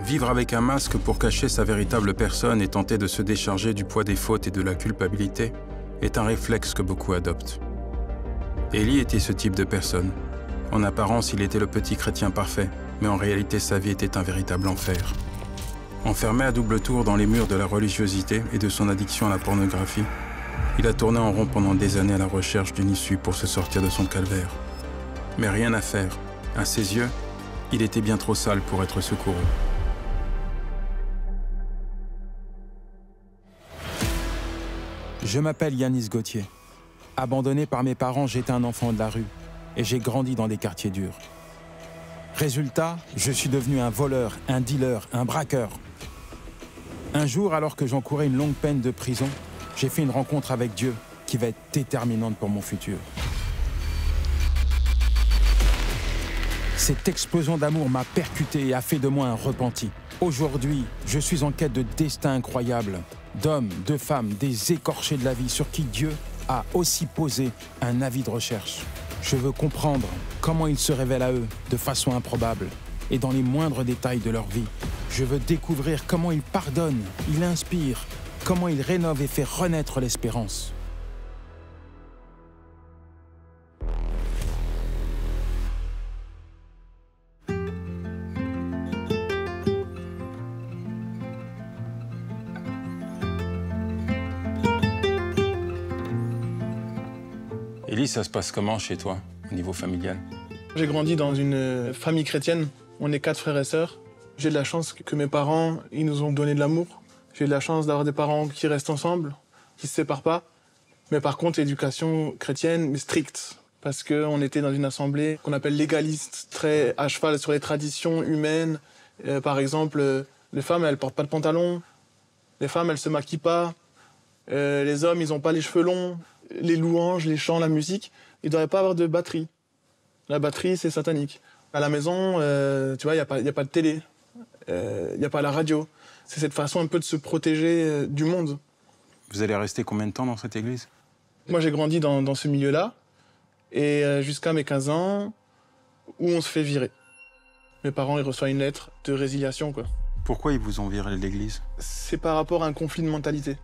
Vivre avec un masque pour cacher sa véritable personne et tenter de se décharger du poids des fautes et de la culpabilité est un réflexe que beaucoup adoptent. Élie était ce type de personne. En apparence, il était le petit chrétien parfait, mais en réalité, sa vie était un véritable enfer. Enfermé à double tour dans les murs de la religiosité et de son addiction à la pornographie, il a tourné en rond pendant des années à la recherche d'une issue pour se sortir de son calvaire. Mais rien à faire. À ses yeux, il était bien trop sale pour être secouru. Je m'appelle Yanis Gauthier. Abandonné par mes parents, j'étais un enfant de la rue et j'ai grandi dans des quartiers durs. Résultat, je suis devenu un voleur, un dealer, un braqueur. Un jour, alors que j'encourais une longue peine de prison, j'ai fait une rencontre avec Dieu qui va être déterminante pour mon futur. Cette explosion d'amour m'a percuté et a fait de moi un repenti. Aujourd'hui, je suis en quête de destin incroyable, d'hommes, de femmes, des écorchés de la vie sur qui Dieu a aussi posé un avis de recherche. Je veux comprendre comment il se révèle à eux de façon improbable et dans les moindres détails de leur vie. Je veux découvrir comment il pardonne, il inspire, comment il rénove et fait renaître l'espérance. Élie, ça se passe comment chez toi, au niveau familial? J'ai grandi dans une famille chrétienne. On est 4 frères et sœurs. J'ai de la chance que mes parents, ils nous ont donné de l'amour. J'ai de la chance d'avoir des parents qui restent ensemble, qui ne se séparent pas. Mais par contre, l'éducation chrétienne est stricte. Parce qu'on était dans une assemblée qu'on appelle légaliste, très à cheval sur les traditions humaines. Par exemple, les femmes, elles ne portent pas de pantalon. Les femmes, elles ne se maquillent pas. Les hommes, ils n'ont pas les cheveux longs. Les louanges, les chants, la musique, il ne devrait pas avoir de batterie. La batterie, c'est satanique. À la maison, tu vois, il n'y a pas de télé, il n'y a pas la radio. C'est cette façon un peu de se protéger du monde. Vous allez rester combien de temps dans cette église? Moi, j'ai grandi dans ce milieu-là, et jusqu'à mes 15 ans, où on se fait virer. Mes parents, ils reçoivent une lettre de résiliation, quoi. Pourquoi ils vous ont viré de l'église? C'est par rapport à un conflit de mentalité.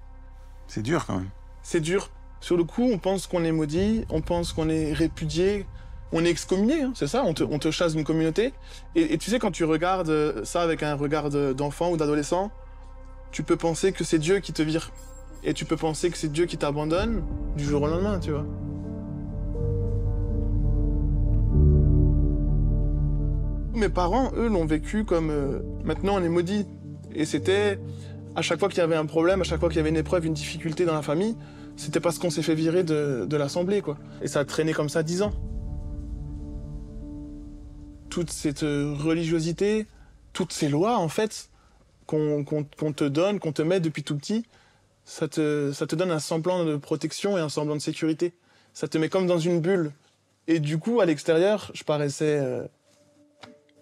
C'est dur quand même. C'est dur. Sur le coup, on pense qu'on est maudit, on pense qu'on est répudié, on est excommunié, hein, c'est ça, on te chasse d'une communauté. Et tu sais, quand tu regardes ça avec un regard d'enfant ou d'adolescent, tu peux penser que c'est Dieu qui te vire. Et tu peux penser que c'est Dieu qui t'abandonne du jour au lendemain, tu vois. Mes parents, eux, l'ont vécu comme maintenant on est maudit. Et c'était, à chaque fois qu'il y avait un problème, à chaque fois qu'il y avait une épreuve, une difficulté dans la famille, c'était parce qu'on s'est fait virer de l'Assemblée, quoi. Et ça a traîné comme ça 10 ans. Toute cette religiosité, toutes ces lois, en fait, qu'on te donne, qu'on te met depuis tout petit, ça te donne un semblant de protection et un semblant de sécurité. Ça te met comme dans une bulle. Et du coup, à l'extérieur, je paraissais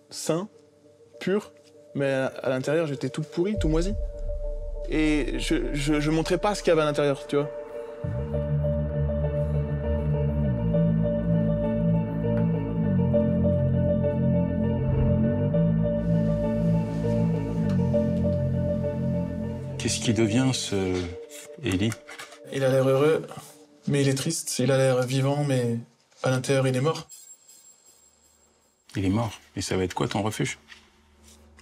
sain, pur, mais à l'intérieur, j'étais tout pourri, tout moisi. Et je montrais pas ce qu'il y avait à l'intérieur, tu vois. Qu'est-ce qui devient ce Élie? Il a l'air heureux, mais il est triste. Il a l'air vivant, mais à l'intérieur, il est mort. Il est mort. Et ça va être quoi ton refuge?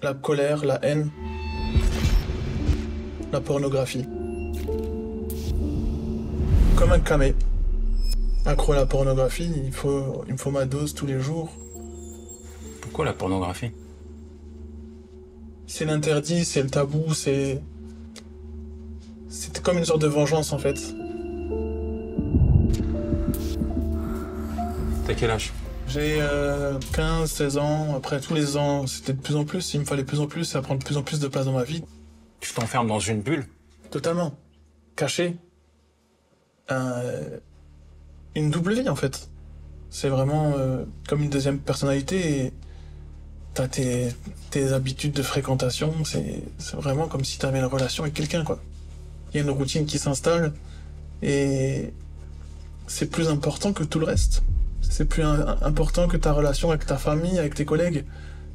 La colère, la haine, la pornographie. Comme un camé. Accro à la pornographie, il me faut ma dose tous les jours. Pourquoi la pornographie? C'est l'interdit, c'est le tabou, c'était comme une sorte de vengeance en fait. T'as quel âge? J'ai 15, 16 ans. Après tous les ans, c'était de plus en plus. Il me fallait de plus en plus, ça prend de plus en plus de place dans ma vie. Tu t'enfermes dans une bulle? Totalement. Caché. Une double vie en fait. C'est vraiment comme une deuxième personnalité et t'as tes habitudes de fréquentation, c'est vraiment comme si t'avais une relation avec quelqu'un, quoi. Il y a une routine qui s'installe et c'est plus important que tout le reste. C'est plus important que ta relation avec ta famille, avec tes collègues.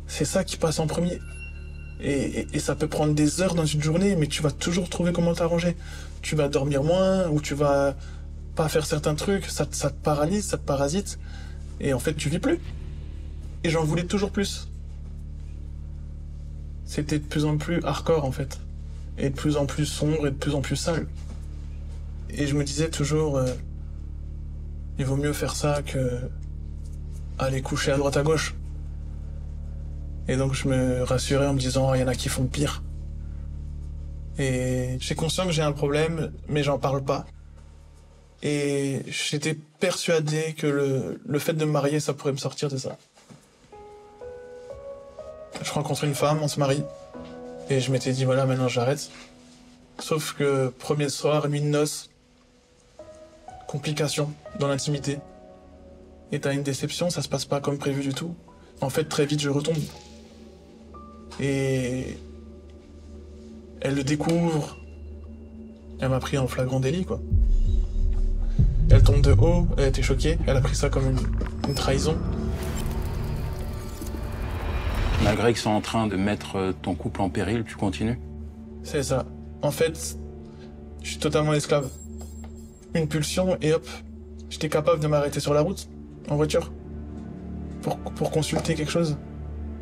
C'est ça qui passe en premier. Et ça peut prendre des heures dans une journée, mais tu vas toujours trouver comment t'arranger. Tu vas dormir moins, ou tu vas pas faire certains trucs, ça te paralyse, ça te parasite, et en fait tu vis plus. Et j'en voulais toujours plus. C'était de plus en plus hardcore en fait, et de plus en plus sombre, et de plus en plus sale. Et je me disais toujours, il vaut mieux faire ça que aller coucher à droite à gauche. Et donc je me rassurais en me disant, il y en a qui font pire. Et j'ai conscience que j'ai un problème, mais j'en parle pas. Et j'étais persuadé que le fait de me marier, ça pourrait me sortir de ça. Je rencontre une femme, on se marie. Et je m'étais dit, voilà, maintenant j'arrête. Sauf que premier soir, nuit de noces, complications dans l'intimité. Et t'as une déception, ça se passe pas comme prévu du tout. En fait, très vite, je retombe. Et elle le découvre. Elle m'a pris en flagrant délit, quoi. Elle tombe de haut, elle était choquée, elle a pris ça comme une trahison. Malgré qu'ils sont en train de mettre ton couple en péril, tu continues? C'est ça. En fait, je suis totalement esclave. Une pulsion et hop, j'étais capable de m'arrêter sur la route, en voiture, pour consulter quelque chose.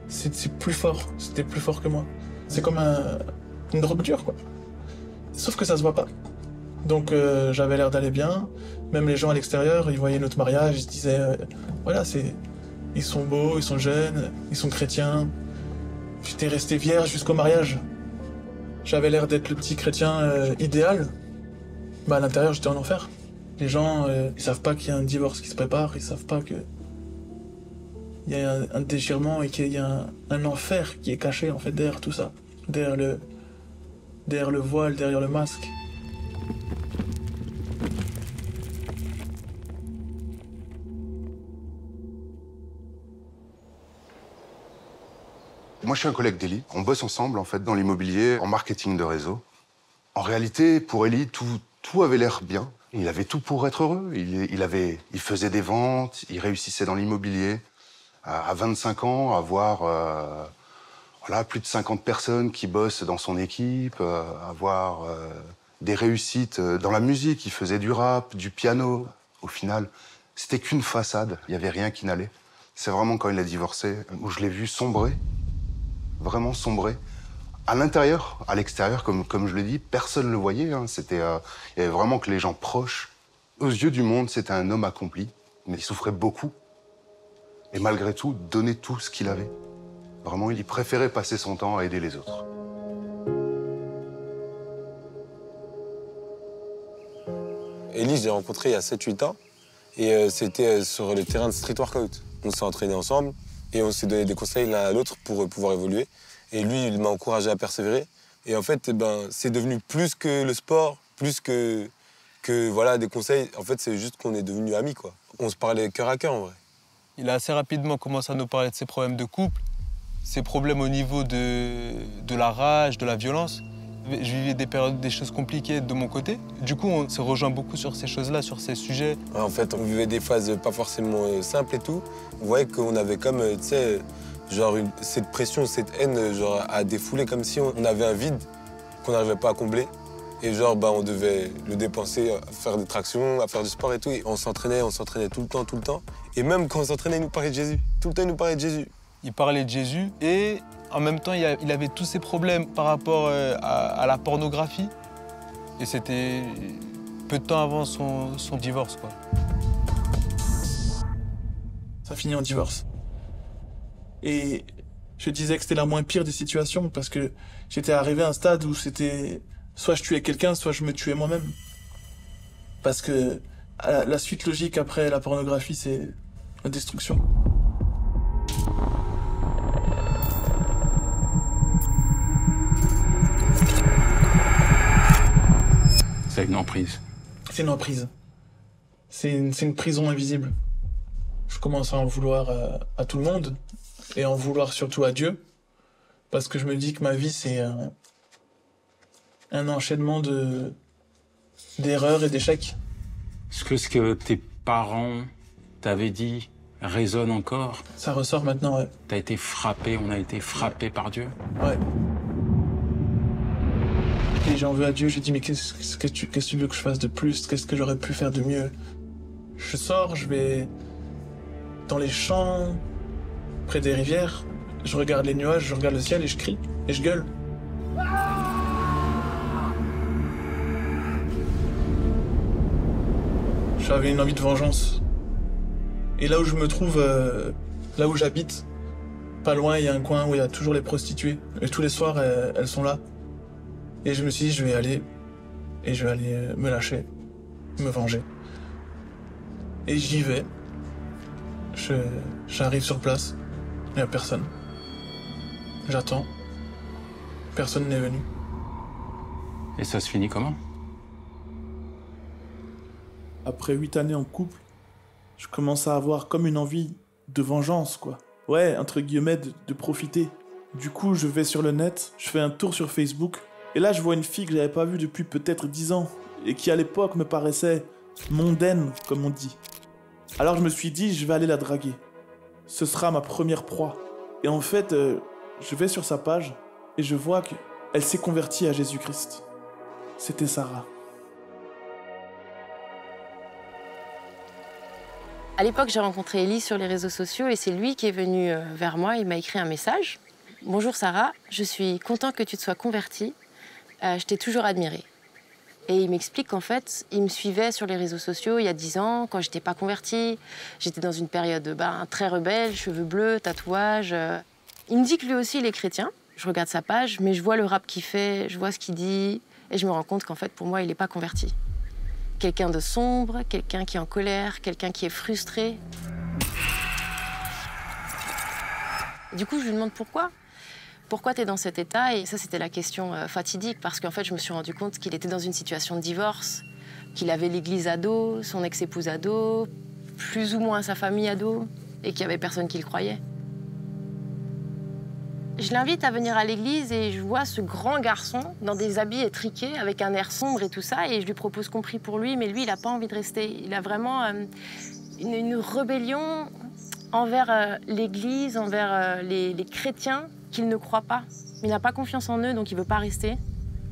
C'est plus fort, c'était plus fort que moi. C'est comme une drogue dure, quoi. Sauf que ça se voit pas. Donc j'avais l'air d'aller bien. Même les gens à l'extérieur, ils voyaient notre mariage, ils se disaient, voilà, ils sont beaux, ils sont jeunes, ils sont chrétiens. J'étais resté vierge jusqu'au mariage. J'avais l'air d'être le petit chrétien idéal. Bah à l'intérieur, j'étais en enfer. Les gens, ils savent pas qu'il y a un divorce qui se prépare, ils savent pas que il y a un déchirement et qu'il y a un enfer qui est caché en fait derrière tout ça, derrière le voile, derrière le masque. Moi, je suis un collègue d'Élie. On bosse ensemble, en fait, dans l'immobilier, en marketing de réseau. En réalité, pour Élie, tout avait l'air bien. Il avait tout pour être heureux. Il faisait des ventes, il réussissait dans l'immobilier. À 25 ans, avoir voilà, plus de 50 personnes qui bossent dans son équipe, avoir des réussites dans la musique. Il faisait du rap, du piano. Au final, c'était qu'une façade. Il n'y avait rien qui n'allait. C'est vraiment quand il a divorcé où je l'ai vu sombrer. Vraiment sombrer. À l'intérieur, à l'extérieur, comme je l'ai dit, personne ne le voyait. Hein. Il y avait vraiment que les gens proches. Aux yeux du monde, c'était un homme accompli, mais il souffrait beaucoup. Et malgré tout, donnait tout ce qu'il avait. Vraiment, il préférait passer son temps à aider les autres. Élie, je l'ai rencontré il y a 7-8 ans. Et c'était sur le terrain de street workout. On s'est entraînés ensemble et on s'est donné des conseils l'un à l'autre pour pouvoir évoluer. Et lui, il m'a encouragé à persévérer. Et en fait, c'est devenu plus que le sport, plus que voilà, des conseils. En fait, c'est juste qu'on est devenus amis, quoi. On se parlait cœur à cœur, en vrai. Il a assez rapidement commencé à nous parler de ses problèmes de couple, ses problèmes au niveau de la rage, de la violence. Je vivais des périodes, des choses compliquées de mon côté. Du coup, on se rejoint beaucoup sur ces choses-là, sur ces sujets. En fait, on vivait des phases pas forcément simples et tout. On voyait qu'on avait comme, tu sais, genre cette pression, cette haine, genre à défouler comme si on avait un vide qu'on n'arrivait pas à combler. Et genre, on devait le dépenser à faire des tractions, à faire du sport et tout. Et on s'entraînait tout le temps, tout le temps. Et même quand on s'entraînait, il nous parlait de Jésus. Tout le temps, il nous parlait de Jésus. Il parlait de Jésus et en même temps, il avait tous ces problèmes par rapport à la pornographie. Et c'était peu de temps avant son divorce, quoi. Ça finit en divorce. Et je disais que c'était la moins pire des situations parce que j'étais arrivé à un stade où c'était soit je tuais quelqu'un, soit je me tuais moi-même. Parce que la suite logique après la pornographie, c'est la destruction. C'est une emprise. C'est une emprise. C'est une prison invisible. Je commence à en vouloir à tout le monde et en vouloir surtout à Dieu parce que je me dis que ma vie, c'est un enchaînement d'erreurs et d'échecs. Est-ce que ce que tes parents t'avaient dit résonne encore. Ça ressort maintenant, ouais. T'as été frappé, on a été frappé par Dieu. Ouais. Et j'en veux à Dieu, j'ai dit mais qu'est-ce que tu veux que je fasse de plus? Qu'est-ce que j'aurais pu faire de mieux? Je sors, je vais dans les champs, près des rivières, je regarde les nuages, je regarde le ciel et je crie, et je gueule. J'avais une envie de vengeance. Et là où je me trouve, là où j'habite, pas loin, il y a un coin où il y a toujours les prostituées. Et tous les soirs, elles sont là. Et je me suis dit, je vais y aller. Et je vais aller me lâcher, me venger. Et j'y vais. J'arrive sur place. Il n'y a personne. J'attends. Personne n'est venu. Et ça se finit comment? Après 8 années en couple, je commence à avoir comme une envie de vengeance, quoi. Ouais, entre guillemets, de profiter. Du coup, je vais sur le net, je fais un tour sur Facebook, et là, je vois une fille que j'avais pas vue depuis peut-être 10 ans, et qui à l'époque me paraissait mondaine, comme on dit. Alors je me suis dit, je vais aller la draguer. Ce sera ma première proie. Et en fait, je vais sur sa page, et je vois qu'elle s'est convertie à Jésus-Christ. C'était Sarah. À l'époque, j'ai rencontré Élie sur les réseaux sociaux et c'est lui qui est venu vers moi. Il m'a écrit un message. « Bonjour Sarah, je suis content que tu te sois convertie. Je t'ai toujours admirée. » Et il m'explique qu'en fait, il me suivait sur les réseaux sociaux il y a 10 ans, quand j'étais pas convertie. J'étais dans une période très rebelle, cheveux bleus, tatouages. Il me dit que lui aussi, il est chrétien. Je regarde sa page, mais je vois le rap qu'il fait, je vois ce qu'il dit, et je me rends compte qu'en fait, pour moi, il n'est pas converti. Quelqu'un de sombre, quelqu'un qui est en colère, quelqu'un qui est frustré. Du coup, je lui demande pourquoi. Pourquoi tu es dans cet état? Et ça, c'était la question fatidique, parce qu'en fait, je me suis rendu compte qu'il était dans une situation de divorce, qu'il avait l'église à dos, son ex-épouse à dos, plus ou moins sa famille à dos, et qu'il n'y avait personne qui le croyait. Je l'invite à venir à l'église et je vois ce grand garçon dans des habits étriqués, avec un air sombre et tout ça, et je lui propose qu'on prie pour lui, mais lui, il n'a pas envie de rester. Il a vraiment une rébellion envers l'église, envers les chrétiens qu'il ne croit pas. Il n'a pas confiance en eux, donc il ne veut pas rester.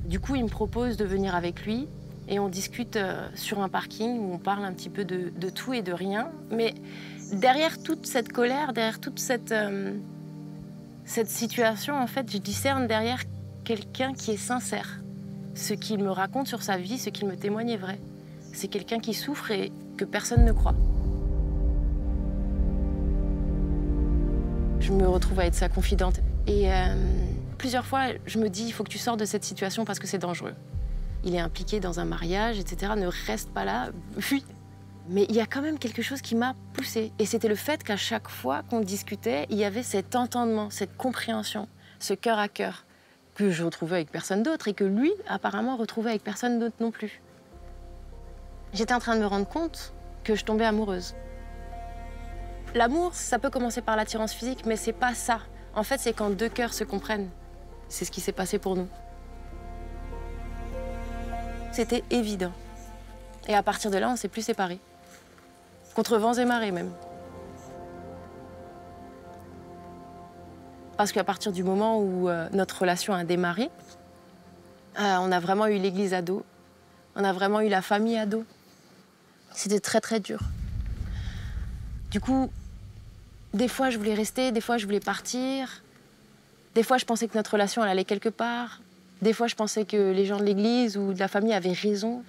Du coup, il me propose de venir avec lui et on discute sur un parking où on parle un petit peu de tout et de rien. Mais derrière toute cette colère, derrière toute cette situation, en fait, je discerne derrière quelqu'un qui est sincère. Ce qu'il me raconte sur sa vie, ce qu'il me témoigne est vrai. C'est quelqu'un qui souffre et que personne ne croit. Je me retrouve à être sa confidente. Et plusieurs fois, je me dis, il faut que tu sors de cette situation parce que c'est dangereux. Il est impliqué dans un mariage, etc. Ne reste pas là, fuis. Mais il y a quand même quelque chose qui m'a poussée. Et c'était le fait qu'à chaque fois qu'on discutait, il y avait cet entendement, cette compréhension, ce cœur à cœur, que je retrouvais avec personne d'autre et que lui, apparemment, retrouvait avec personne d'autre non plus. J'étais en train de me rendre compte que je tombais amoureuse. L'amour, ça peut commencer par l'attirance physique, mais c'est pas ça. En fait, c'est quand deux cœurs se comprennent. C'est ce qui s'est passé pour nous. C'était évident. Et à partir de là, on ne s'est plus séparés. Contre vents et marées, même. Parce qu'à partir du moment où notre relation a démarré, on a vraiment eu l'église à dos. On a vraiment eu la famille à dos. C'était très, très dur. Du coup, des fois, je voulais rester, des fois, je voulais partir. Des fois, je pensais que notre relation, elle allait quelque part. Des fois, je pensais que les gens de l'église ou de la famille avaient raison,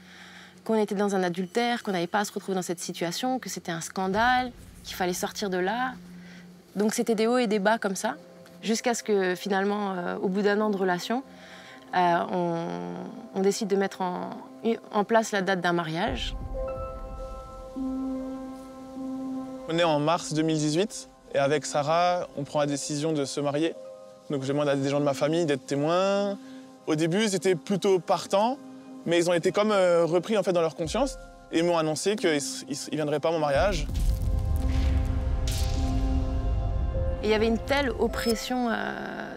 qu'on était dans un adultère, qu'on n'avait pas à se retrouver dans cette situation, que c'était un scandale, qu'il fallait sortir de là. Donc, c'était des hauts et des bas comme ça, jusqu'à ce que, finalement, au bout d'un an de relation, on décide de mettre en place la date d'un mariage. On est en mars 2018 et avec Sarah, on prend la décision de se marier. Donc je demande à des gens de ma famille d'être témoins. Au début, ils étaient plutôt partants, mais ils ont été comme repris en fait dans leur conscience et m'ont annoncé qu'ils ne viendraient pas à mon mariage. Et il y avait une telle oppression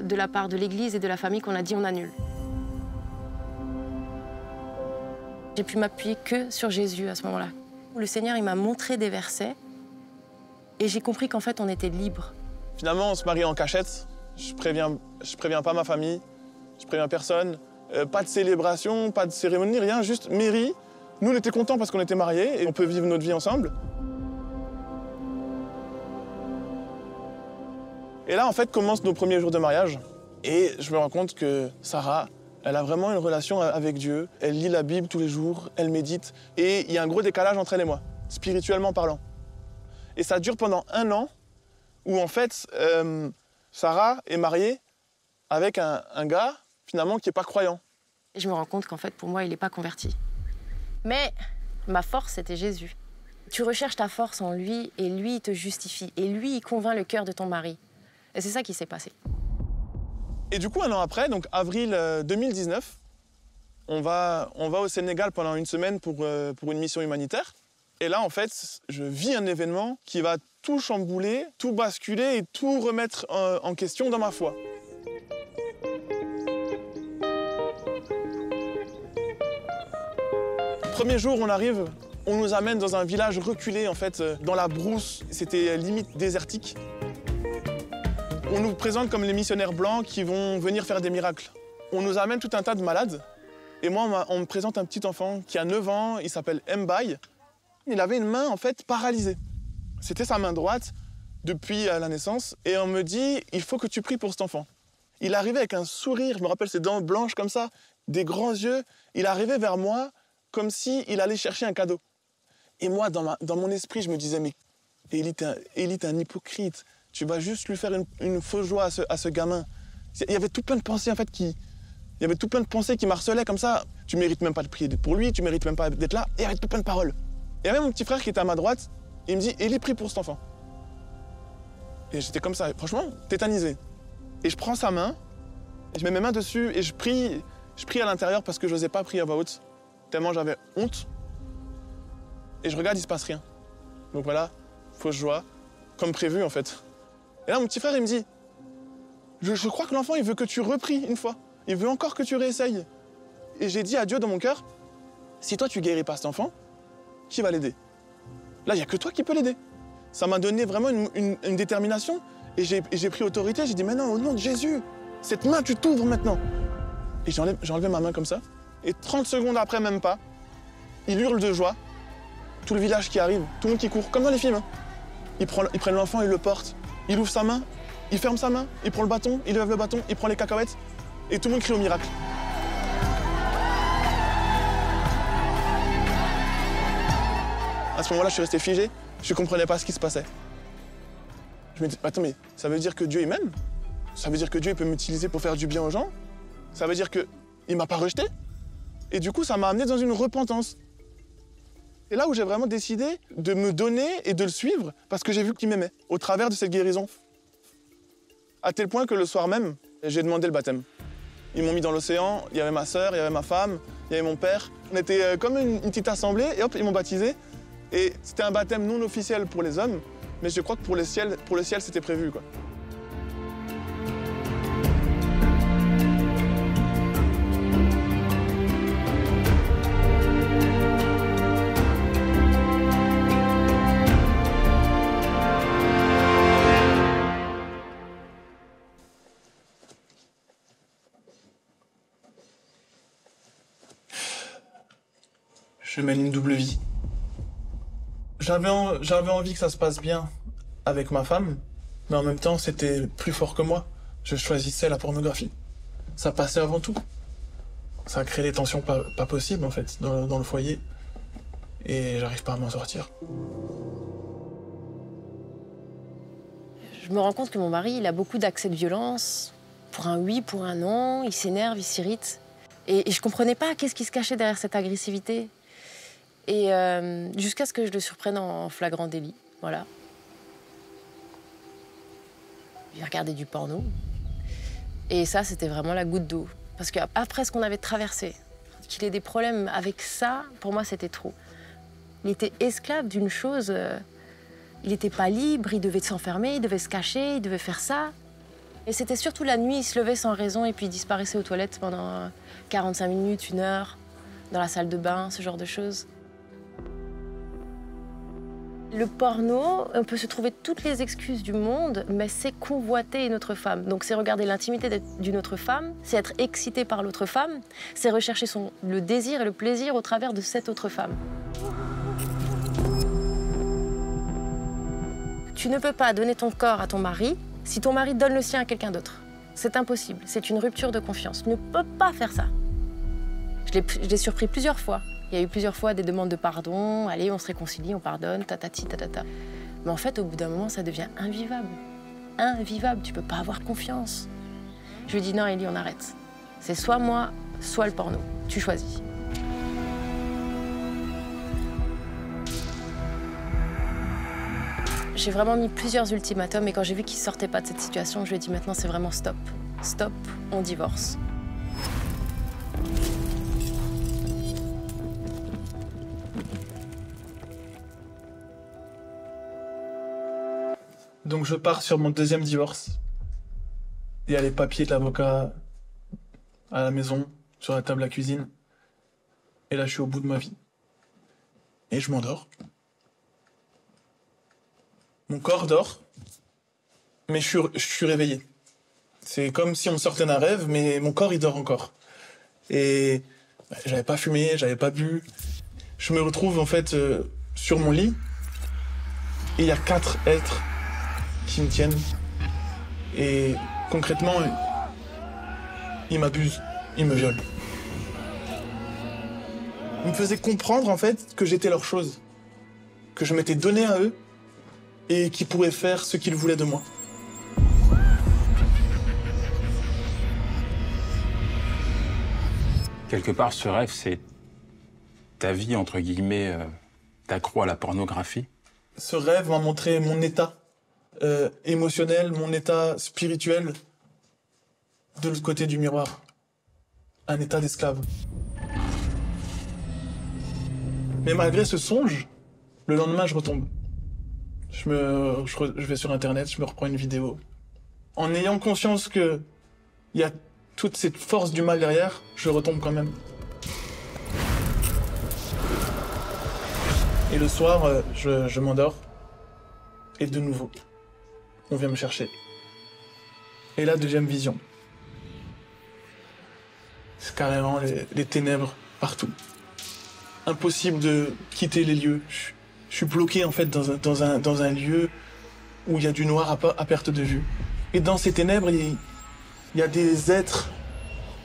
de la part de l'Église et de la famille qu'on a dit on annule. J'ai pu m'appuyer que sur Jésus à ce moment-là. Le Seigneur, il m'a montré des versets Et j'ai compris qu'en fait, on était libre. Finalement, on se marie en cachette. Je préviens pas ma famille, je préviens personne. Pas de célébration, pas de cérémonie, rien, juste mairie. Nous, on était contents parce qu'on était mariés et on peut vivre notre vie ensemble. Et là, en fait, commencent nos premiers jours de mariage. Et je me rends compte que Sarah, elle a vraiment une relation avec Dieu. Elle lit la Bible tous les jours, elle médite. Et il y a un gros décalage entre elle et moi, spirituellement parlant. Et ça dure pendant 1 an, où en fait, Sarah est mariée avec un gars, finalement, qui n'est pas croyant. Et je me rends compte qu'en fait, pour moi, il n'est pas converti. Mais ma force, c'était Jésus. Tu recherches ta force en lui, et lui, il te justifie. Et lui, il convainc le cœur de ton mari. Et c'est ça qui s'est passé. Et du coup, 1 an après, donc avril 2019, on va au Sénégal pendant 1 semaine pour une mission humanitaire. Et là, en fait, je vis un événement qui va tout chambouler, tout basculer et tout remettre en question dans ma foi. Premier jour, on arrive, on nous amène dans un village reculé, en fait, dans la brousse. C'était limite désertique. On nous présente comme les missionnaires blancs qui vont venir faire des miracles. On nous amène tout un tas de malades. Et moi, on me présente un petit enfant qui a 9 ans, il s'appelle Mbaye. Il avait une main, en fait, paralysée. C'était sa main droite depuis la naissance. Et on me dit, il faut que tu pries pour cet enfant. Il arrivait avec un sourire, je me rappelle ses dents blanches comme ça, des grands yeux. Il arrivait vers moi comme s'il allait chercher un cadeau. Et moi, dans mon esprit, je me disais, mais Élie, t'es un hypocrite. Tu vas juste lui faire une fausse joie à ce gamin. Il y avait tout plein de pensées, en fait, qui m'harcelaient comme ça. Tu mérites même pas de prier pour lui, tu mérites même pas d'être là. Et il y avait tout plein de paroles. Et il y avait mon petit frère qui était à ma droite, et il me dit, Élie, prie pour cet enfant. Et j'étais comme ça, franchement, tétanisé. Et je prends sa main, et je mets mes mains dessus, et je prie à l'intérieur parce que je n'osais pas prier à voix haute, tellement j'avais honte. Et je regarde, il se passe rien. Donc voilà, fausse joie, comme prévu en fait. Et là, mon petit frère, il me dit, je crois que l'enfant, il veut que tu repries une fois. Il veut encore que tu réessayes. Et j'ai dit à Dieu dans mon cœur, si toi, tu guéris pas cet enfant, qui va l'aider? Là, il n'y a que toi qui peux l'aider. Ça m'a donné vraiment une détermination. Et j'ai pris autorité, j'ai dit, mais non, au nom de Jésus, cette main, tu t'ouvres maintenant. Et j'ai enlevé ma main comme ça. Et 30 secondes après, même pas, il hurle de joie. Tout le village qui arrive, tout le monde qui court, comme dans les films. Il prend l'enfant, il le porte. Il ouvre sa main, il ferme sa main, il prend le bâton, il lève le bâton, il prend les cacahuètes. Et tout le monde crie au miracle. À ce moment-là, je suis resté figé. Je ne comprenais pas ce qui se passait. Je me dis, attends, mais ça veut dire que Dieu, il m'aime? Ça veut dire que Dieu, il peut m'utiliser pour faire du bien aux gens? Ça veut dire qu'il ne m'a pas rejeté? Et du coup, ça m'a amené dans une repentance. Et là où j'ai vraiment décidé de me donner et de le suivre, parce que j'ai vu qu'il m'aimait, au travers de cette guérison. À tel point que le soir même, j'ai demandé le baptême. Ils m'ont mis dans l'océan, il y avait ma sœur, il y avait ma femme, il y avait mon père. On était comme une petite assemblée, et hop, ils m'ont baptisé. Et c'était un baptême non officiel pour les hommes, mais je crois que pour le ciel, c'était prévu, quoi. Je mène une double vie. J'avais envie que ça se passe bien avec ma femme, mais en même temps, c'était plus fort que moi. Je choisissais la pornographie. Ça passait avant tout. Ça a créé des tensions pas possibles, en fait, dans le foyer. Et j'arrive pas à m'en sortir. Je me rends compte que mon mari, il a beaucoup d'accès de violence. Pour un oui, pour un non, il s'énerve, il s'irrite. Et je comprenais pas qu'est-ce qui se cachait derrière cette agressivité. Et jusqu'à ce que je le surprenne en flagrant délit, voilà. J'ai regardé du porno. Et ça, c'était vraiment la goutte d'eau. Parce qu'après ce qu'on avait traversé, qu'il ait des problèmes avec ça, pour moi, c'était trop. Il était esclave d'une chose. Il n'était pas libre, il devait s'enfermer, il devait se cacher, il devait faire ça. Et c'était surtout la nuit, il se levait sans raison et puis il disparaissait aux toilettes pendant 45 minutes, 1 heure, dans la salle de bain, ce genre de choses. Le porno, on peut se trouver toutes les excuses du monde, mais c'est convoiter une autre femme. Donc c'est regarder l'intimité d'une autre femme, c'est être excité par l'autre femme, c'est rechercher le désir et le plaisir au travers de cette autre femme. Tu ne peux pas donner ton corps à ton mari si ton mari donne le sien à quelqu'un d'autre. C'est impossible, c'est une rupture de confiance. Tu ne peux pas faire ça. Je l'ai surpris plusieurs fois. Il y a eu plusieurs fois des demandes de pardon. Allez, on se réconcilie, on pardonne, tatati, tatata. Mais en fait, au bout d'un moment, ça devient invivable. Invivable, tu peux pas avoir confiance. Je lui dis non, Élie, on arrête. C'est soit moi, soit le porno. Tu choisis. J'ai vraiment mis plusieurs ultimatums et quand j'ai vu qu'il sortait pas de cette situation, je lui ai dit maintenant c'est vraiment stop. Stop, on divorce. Donc je pars sur mon deuxième divorce. Il y a les papiers de l'avocat à la maison, sur la table à cuisine. Et là, je suis au bout de ma vie. Et je m'endors. Mon corps dort, mais je suis réveillé. C'est comme si on me sortait d'un rêve, mais mon corps, il dort encore. Et j'avais pas fumé, j'avais pas bu. Je me retrouve en fait sur mon lit, et il y a 4 êtres qui me tiennent. Et concrètement, ils m'abusent, ils me violent. Ils me faisaient comprendre en fait que j'étais leur chose, que je m'étais donné à eux et qu'ils pourraient faire ce qu'ils voulaient de moi. Quelque part, ce rêve, c'est ta vie, entre guillemets, d'accro à la pornographie. Ce rêve m'a montré mon état émotionnel, mon état spirituel de l'autre côté du miroir. Un état d'esclave. Mais malgré ce songe, le lendemain, je retombe. Je vais sur Internet, je me reprends une vidéo. En ayant conscience qu'il y a toute cette force du mal derrière, je retombe quand même. Et le soir, je m'endors. Et de nouveau, on vient me chercher. Et là, deuxième vision. C'est carrément les ténèbres partout. Impossible de quitter les lieux. Je suis bloqué en fait dans un lieu où il y a du noir à perte de vue. Et dans ces ténèbres, il y a des êtres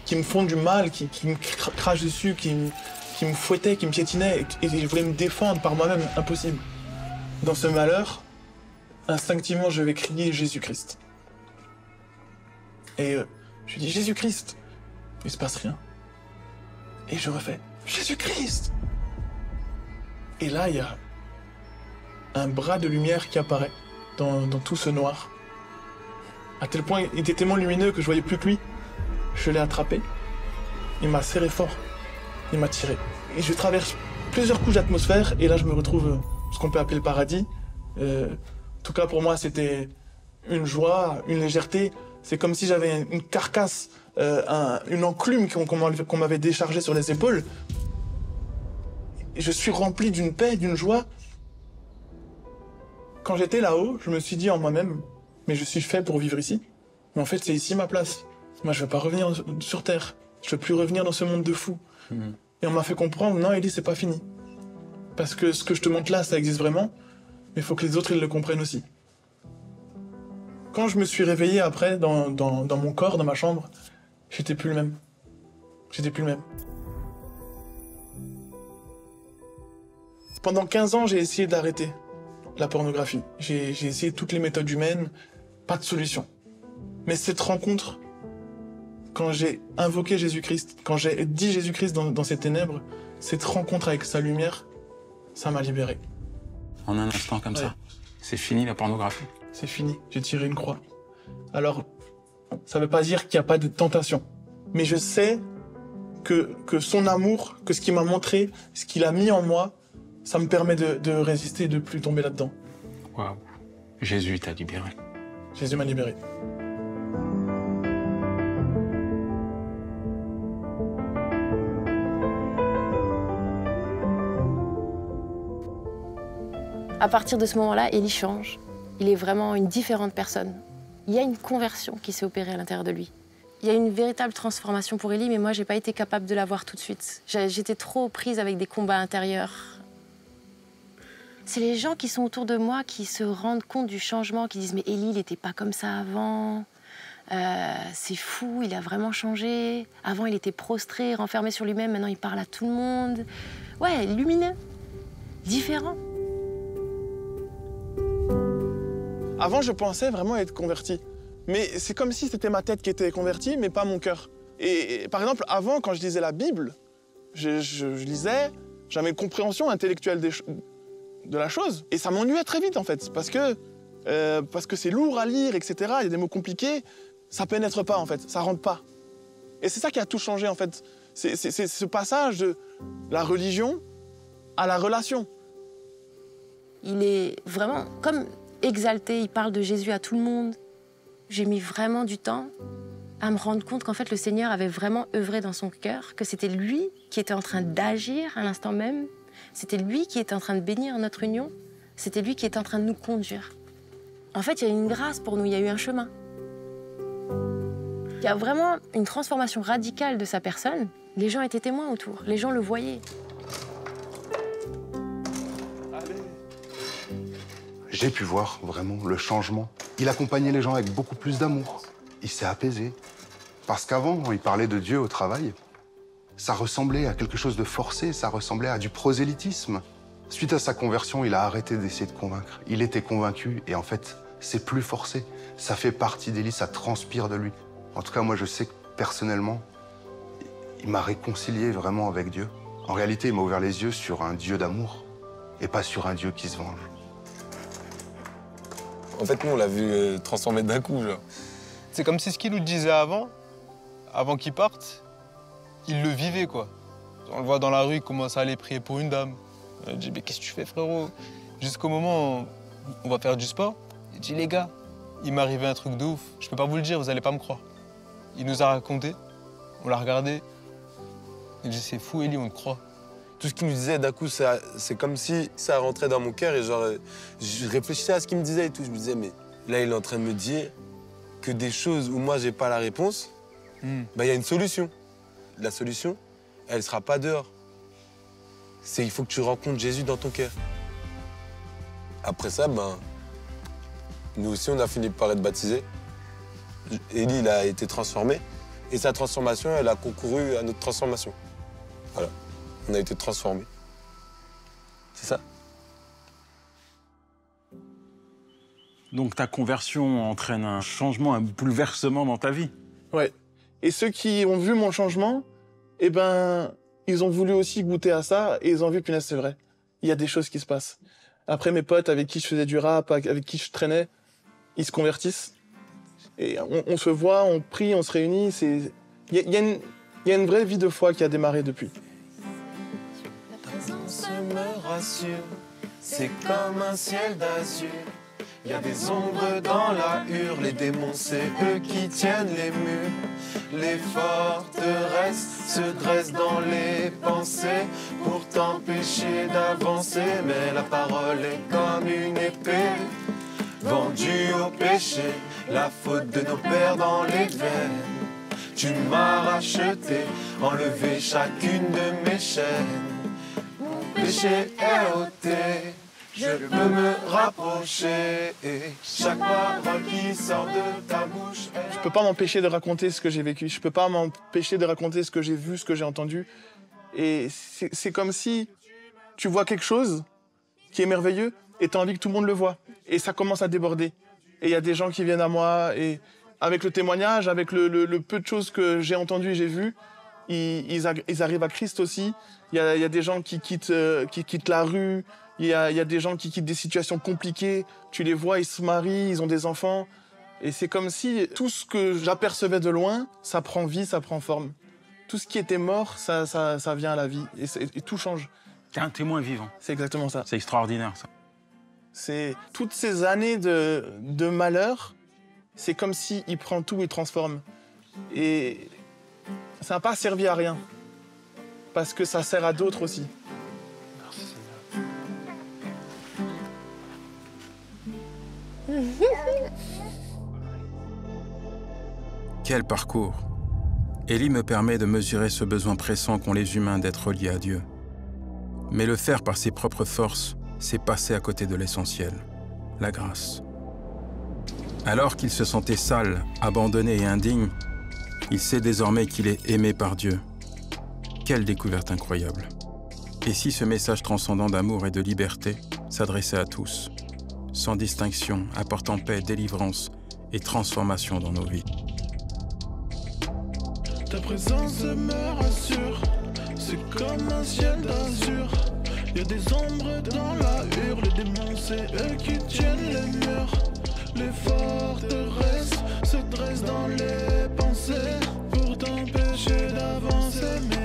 qui me font du mal, qui me crachent dessus, qui me fouettaient, qui me piétinaient, et je voulais me défendre par moi-même, impossible. Dans ce malheur, instinctivement, je vais crier Jésus-Christ. Et je dis Jésus-Christ. Il se passe rien. Et je refais Jésus-Christ. Et là, il y a un bras de lumière qui apparaît dans tout ce noir. À tel point, il était tellement lumineux que je voyais plus que lui. Je l'ai attrapé. Il m'a serré fort. Il m'a tiré. Et je traverse plusieurs couches d'atmosphère et là, je me retrouve ce qu'on peut appeler le paradis. En tout cas, pour moi, c'était une joie, une légèreté. C'est comme si j'avais une carcasse, une enclume qu'on m'avait déchargée sur les épaules. Et je suis rempli d'une paix, d'une joie. Quand j'étais là-haut, je me suis dit en moi-même, mais je suis fait pour vivre ici. Mais en fait, c'est ici ma place. Moi, je veux pas revenir sur Terre. Je veux plus revenir dans ce monde de fous. Et on m'a fait comprendre, non, Élie, c'est pas fini. Parce que ce que je te montre là, ça existe vraiment, mais il faut que les autres, ils le comprennent aussi. Quand je me suis réveillé après, dans mon corps, dans ma chambre, j'étais plus le même. J'étais plus le même. Pendant 15 ans, j'ai essayé d'arrêter la pornographie. J'ai essayé toutes les méthodes humaines, pas de solution. Mais cette rencontre, quand j'ai invoqué Jésus-Christ, quand j'ai dit Jésus-Christ dans ces ténèbres, cette rencontre avec sa lumière, ça m'a libéré. En un instant comme ça, c'est fini la pornographie. C'est fini, j'ai tiré une croix. Alors, ça veut pas dire qu'il n'y a pas de tentation. Mais je sais que son amour, que ce qu'il m'a montré, ce qu'il a mis en moi, ça me permet de résister et de plus tomber là-dedans. Waouh. Jésus t'a libéré. Jésus m'a libéré. À partir de ce moment-là, Élie change. Il est vraiment une différente personne. Il y a une conversion qui s'est opérée à l'intérieur de lui. Il y a une véritable transformation pour Élie, mais moi, je n'ai pas été capable de la voir tout de suite. J'étais trop prise avec des combats intérieurs. C'est les gens qui sont autour de moi qui se rendent compte du changement, qui disent « Mais Élie, il n'était pas comme ça avant. C'est fou, il a vraiment changé. Avant, il était prostré, renfermé sur lui-même. Maintenant, il parle à tout le monde. » Ouais, lumineux, différent. Avant, je pensais vraiment être converti. Mais c'est comme si c'était ma tête qui était convertie, mais pas mon cœur. Et par exemple, avant, quand je lisais la Bible, je lisais, j'avais une compréhension intellectuelle de la chose. Et ça m'ennuyait très vite, en fait, parce que c'est lourd à lire, etc. Il y a des mots compliqués, ça pénètre pas, en fait, ça rentre pas. Et c'est ça qui a tout changé, en fait. C'est ce passage de la religion à la relation. Il est vraiment comme exalté, il parle de Jésus à tout le monde. J'ai mis vraiment du temps à me rendre compte qu'en fait, le Seigneur avait vraiment œuvré dans son cœur, que c'était lui qui était en train d'agir à l'instant même. C'était lui qui était en train de bénir notre union. C'était lui qui était en train de nous conduire. En fait, il y a eu une grâce pour nous, il y a eu un chemin. Il y a vraiment une transformation radicale de sa personne. Les gens étaient témoins autour, les gens le voyaient. J'ai pu voir vraiment le changement. Il accompagnait les gens avec beaucoup plus d'amour. Il s'est apaisé. Parce qu'avant, il parlait de Dieu au travail. Ça ressemblait à quelque chose de forcé, ça ressemblait à du prosélytisme. Suite à sa conversion, il a arrêté d'essayer de convaincre. Il était convaincu et en fait, c'est plus forcé. Ça fait partie d'Élie, ça transpire de lui. En tout cas, moi, je sais que personnellement, il m'a réconcilié vraiment avec Dieu. En réalité, il m'a ouvert les yeux sur un Dieu d'amour et pas sur un Dieu qui se venge. En fait, nous, on l'a vu transformer d'un coup, genre. C'est comme si ce qu'il nous disait avant qu'il parte, il le vivait, quoi. On le voit dans la rue, il commence à aller prier pour une dame. Il dit, mais qu'est-ce que tu fais, frérot? Jusqu'au moment où on va faire du sport, il dit, les gars, il m'est arrivé un truc de ouf. Je peux pas vous le dire, vous allez pas me croire. Il nous a raconté, on l'a regardé. Il dit, c'est fou, Élie, on te croit. Tout ce qu'il nous disait, d'un coup, c'est comme si ça rentrait dans mon cœur et genre, je réfléchissais à ce qu'il me disait et tout. Je me disais, mais là, il est en train de me dire que des choses où moi, j'ai pas la réponse, bah, y a une solution. La solution, elle sera pas dehors. C'est il faut que tu rencontres Jésus dans ton cœur. Après ça, ben, nous aussi, on a fini par être baptisés. Élie, il a été transformé. Et sa transformation, elle a concouru à notre transformation. Voilà. On a été transformés. C'est ça. Donc ta conversion entraîne un changement, un bouleversement dans ta vie. Ouais. Et ceux qui ont vu mon changement, eh ben, ils ont voulu aussi goûter à ça et ils ont vu, punaise, c'est vrai. Il y a des choses qui se passent. Après, mes potes avec qui je faisais du rap, avec qui je traînais, ils se convertissent. Et on se voit, on prie, on se réunit. Il y a une vraie vie de foi qui a démarré depuis. Me rassure, c'est comme un ciel d'azur. Il y a des ombres dans la hure, les démons c'est eux qui tiennent les murs. Les forteresses se dressent dans les pensées pour t'empêcher d'avancer. Mais la parole est comme une épée, vendue au péché, la faute de nos pères dans les veines. Tu m'as racheté, enlevé chacune de mes chaînes. Péché est ôté, je peux me rapprocher. Et chaque parole qui sort de ta bouche est... Je peux pas m'empêcher de raconter ce que j'ai vécu. Je peux pas m'empêcher de raconter ce que j'ai vu, ce que j'ai entendu. Et c'est comme si tu vois quelque chose qui est merveilleux et tu as envie que tout le monde le voit. Et ça commence à déborder. Et il y a des gens qui viennent à moi et avec le témoignage, avec le peu de choses que j'ai entendues et j'ai vues, ils arrivent à Christ aussi. Il y a des gens qui quittent la rue. Il y a des gens qui quittent des situations compliquées. Tu les vois, ils se marient, ils ont des enfants. Et c'est comme si tout ce que j'apercevais de loin, ça prend vie, ça prend forme. Tout ce qui était mort, ça vient à la vie. Et tout change. T'es un témoin vivant. C'est exactement ça. C'est extraordinaire, ça. C'est toutes ces années de malheur, c'est comme s'il prend tout et transforme. Et ça n'a pas servi à rien. Parce que ça sert à d'autres aussi. Quel parcours! Élie me permet de mesurer ce besoin pressant qu'ont les humains d'être liés à Dieu. Mais le faire par ses propres forces, c'est passer à côté de l'essentiel, la grâce. Alors qu'il se sentait sale, abandonné et indigne, il sait désormais qu'il est aimé par Dieu. Quelle découverte incroyable! Et si ce message transcendant d'amour et de liberté s'adressait à tous, sans distinction, apportant paix, délivrance et transformation dans nos vies? Ta présence me rassure, c'est comme un ciel d'azur. Y'a des ombres dans la hurle, les démons c'est eux qui tiennent les murs. Les forteresses se dressent dans les pensées pour t'empêcher d'avancer.